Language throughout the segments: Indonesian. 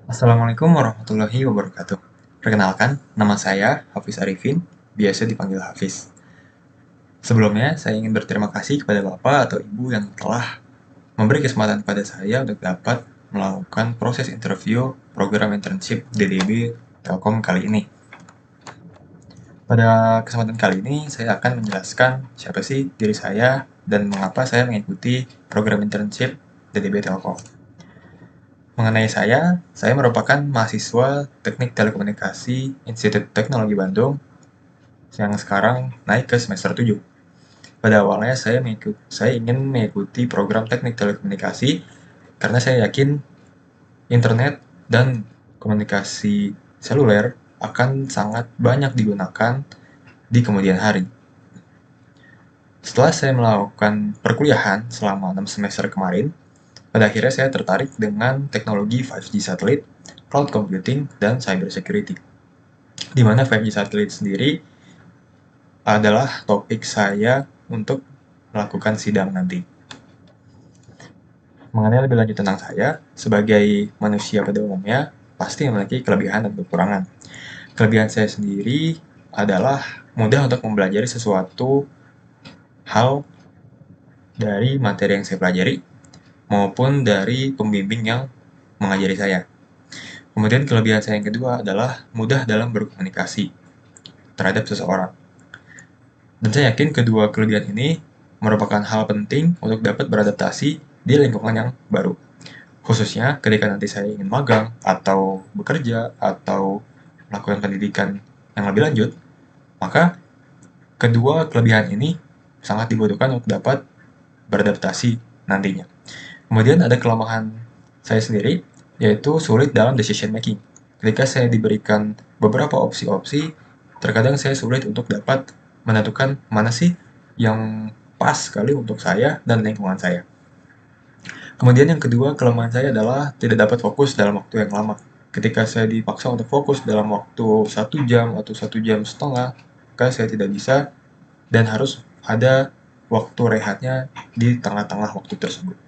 Assalamualaikum warahmatullahi wabarakatuh. Perkenalkan, nama saya Hafiz Arifin, biasa dipanggil Hafiz. Sebelumnya, saya ingin berterima kasih kepada Bapak atau Ibu yang telah memberi kesempatan kepada saya untuk dapat melakukan proses interview program internship DDB Telkom kali ini. Pada kesempatan kali ini, saya akan menjelaskan siapa sih diri saya dan mengapa saya mengikuti program internship DDB Telkom. Mengenai saya merupakan mahasiswa Teknik Telekomunikasi Institut Teknologi Bandung yang sekarang naik ke semester 7. Pada awalnya saya ingin mengikuti program Teknik Telekomunikasi karena saya yakin internet dan komunikasi seluler akan sangat banyak digunakan di kemudian hari. Setelah saya melakukan perkuliahan selama 6 semester kemarin, pada akhirnya saya tertarik dengan teknologi 5G satelit, cloud computing, dan cyber security. Di mana 5G satelit sendiri adalah topik saya untuk melakukan sidang nanti. Mengenai lebih lanjut tentang saya, sebagai manusia pada umumnya, pasti memiliki kelebihan dan kekurangan. Kelebihan saya sendiri adalah mudah untuk mempelajari sesuatu hal dari materi yang saya pelajari, maupun dari pembimbing yang mengajari saya. Kemudian kelebihan saya yang kedua adalah mudah dalam berkomunikasi terhadap seseorang. Dan saya yakin kedua kelebihan ini merupakan hal penting untuk dapat beradaptasi di lingkungan yang baru. Khususnya ketika nanti saya ingin magang, atau bekerja, atau melakukan pendidikan yang lebih lanjut, maka kedua kelebihan ini sangat dibutuhkan untuk dapat beradaptasi nantinya. Kemudian ada kelemahan saya sendiri, yaitu sulit dalam decision making. Ketika saya diberikan beberapa opsi-opsi, terkadang saya sulit untuk dapat menentukan mana sih yang pas sekali untuk saya dan lingkungan saya. Kemudian yang kedua, kelemahan saya adalah tidak dapat fokus dalam waktu yang lama. Ketika saya dipaksa untuk fokus dalam waktu 1 jam atau 1 jam setengah, maka saya tidak bisa dan harus ada waktu rehatnya di tengah-tengah waktu tersebut.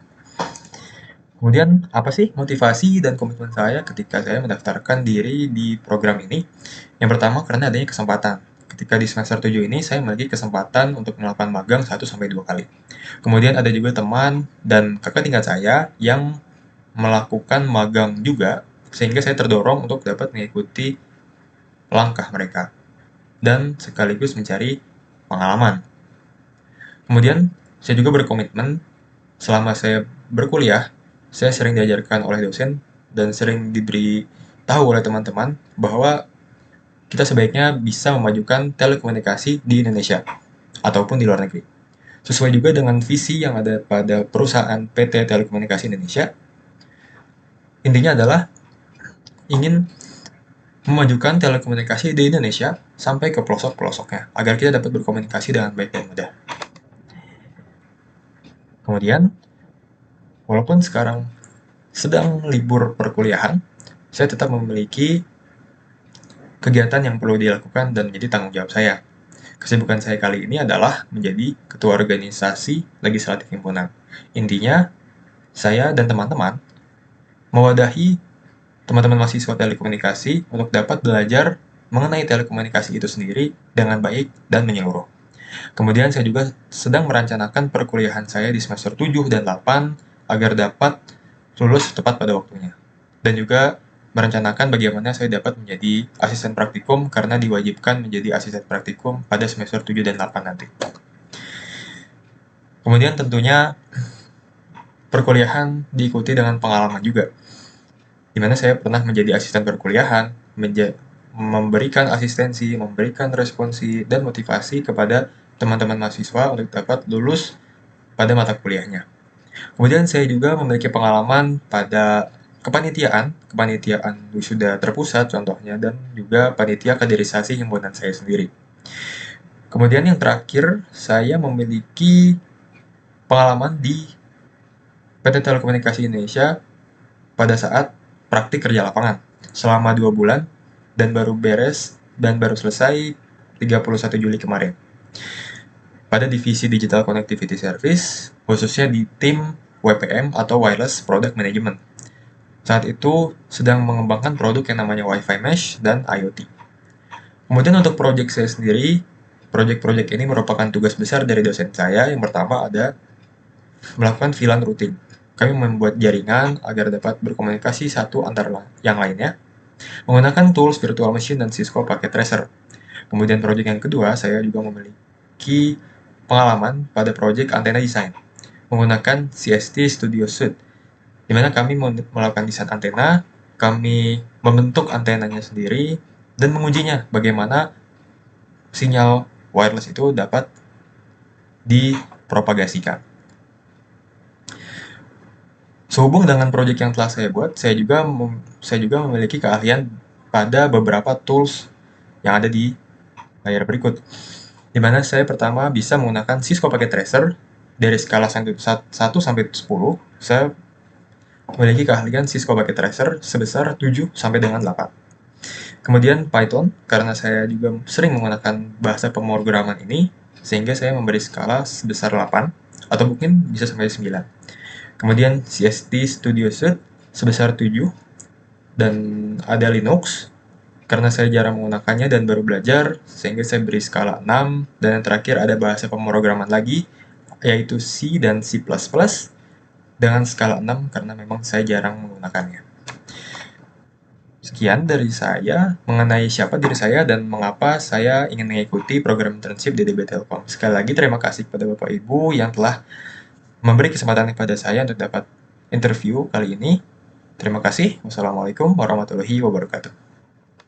Kemudian, apa sih motivasi dan komitmen saya ketika saya mendaftarkan diri di program ini? Yang pertama, karena adanya kesempatan. Ketika di semester 7 ini, saya memiliki kesempatan untuk melakukan magang 1-2 kali. Kemudian ada juga teman dan kakak tingkat saya yang melakukan magang juga, sehingga saya terdorong untuk dapat mengikuti langkah mereka dan sekaligus mencari pengalaman. Kemudian, saya juga berkomitmen selama saya berkuliah, saya sering diajarkan oleh dosen dan sering diberi tahu oleh teman-teman bahwa kita sebaiknya bisa memajukan telekomunikasi di Indonesia ataupun di luar negeri. Sesuai juga dengan visi yang ada pada perusahaan PT Telekomunikasi Indonesia, intinya adalah ingin memajukan telekomunikasi di Indonesia sampai ke pelosok-pelosoknya, agar kita dapat berkomunikasi dengan baik dan mudah. Kemudian, walaupun sekarang sedang libur perkuliahan, saya tetap memiliki kegiatan yang perlu dilakukan dan menjadi tanggung jawab saya. Kesibukan saya kali ini adalah menjadi ketua organisasi legislatif himpunan. Intinya, saya dan teman-teman mewadahi teman-teman mahasiswa telekomunikasi untuk dapat belajar mengenai telekomunikasi itu sendiri dengan baik dan menyeluruh. Kemudian saya juga sedang merencanakan perkuliahan saya di semester 7 dan 8 agar dapat lulus tepat pada waktunya. Dan juga merencanakan bagaimana saya dapat menjadi asisten praktikum karena diwajibkan menjadi asisten praktikum pada semester 7 dan 8 nanti. Kemudian tentunya perkuliahan diikuti dengan pengalaman juga, di mana saya pernah menjadi asisten perkuliahan, memberikan asistensi, memberikan responsi dan motivasi kepada teman-teman mahasiswa untuk dapat lulus pada mata kuliahnya. Kemudian saya juga memiliki pengalaman pada kepanitiaan wisuda terpusat contohnya, dan juga panitia kaderisasi himpunan saya sendiri. Kemudian yang terakhir, saya memiliki pengalaman di PT Telekomunikasi Indonesia pada saat praktik kerja lapangan selama 2 bulan dan baru selesai 31 Juli kemarin. Pada divisi Digital Connectivity Service, khususnya di tim WPM atau Wireless Product Management. saat itu sedang mengembangkan produk yang namanya Wi-Fi Mesh dan IoT. Kemudian untuk proyek saya sendiri, proyek-proyek ini merupakan tugas besar dari dosen saya. Yang pertama ada melakukan VLAN routing. Kami membuat jaringan agar dapat berkomunikasi satu antara yang lainnya menggunakan tools virtual machine dan Cisco Packet Tracer. Kemudian proyek yang kedua, saya juga memiliki pengalaman pada proyek antena desain menggunakan CST Studio Suite, di mana kami melakukan desain antena, kami membentuk antenanya sendiri, dan mengujinya bagaimana sinyal wireless itu dapat dipropagasikan. Sehubung dengan proyek yang telah saya buat, saya juga memiliki keahlian pada beberapa tools yang ada di layar berikut, di mana saya pertama bisa menggunakan Cisco Packet Tracer dari skala 1 sampai 10. Saya memiliki keahlian Cisco Packet Tracer sebesar 7 sampai dengan 8. Kemudian Python, karena saya juga sering menggunakan bahasa pemrograman ini, sehingga saya memberi skala sebesar 8, atau mungkin bisa sampai 9. Kemudian CST Studio Suite sebesar 7, dan ada Linux, karena saya jarang menggunakannya dan baru belajar, sehingga saya beri skala 6, dan yang terakhir ada bahasa pemrograman lagi, yaitu C dan C++, dengan skala 6 karena memang saya jarang menggunakannya. Sekian dari saya mengenai siapa diri saya dan mengapa saya ingin mengikuti program internship di DB Telkom. Sekali lagi terima kasih kepada Bapak Ibu yang telah memberi kesempatan kepada saya untuk dapat interview kali ini. Terima kasih. Wassalamualaikum warahmatullahi wabarakatuh.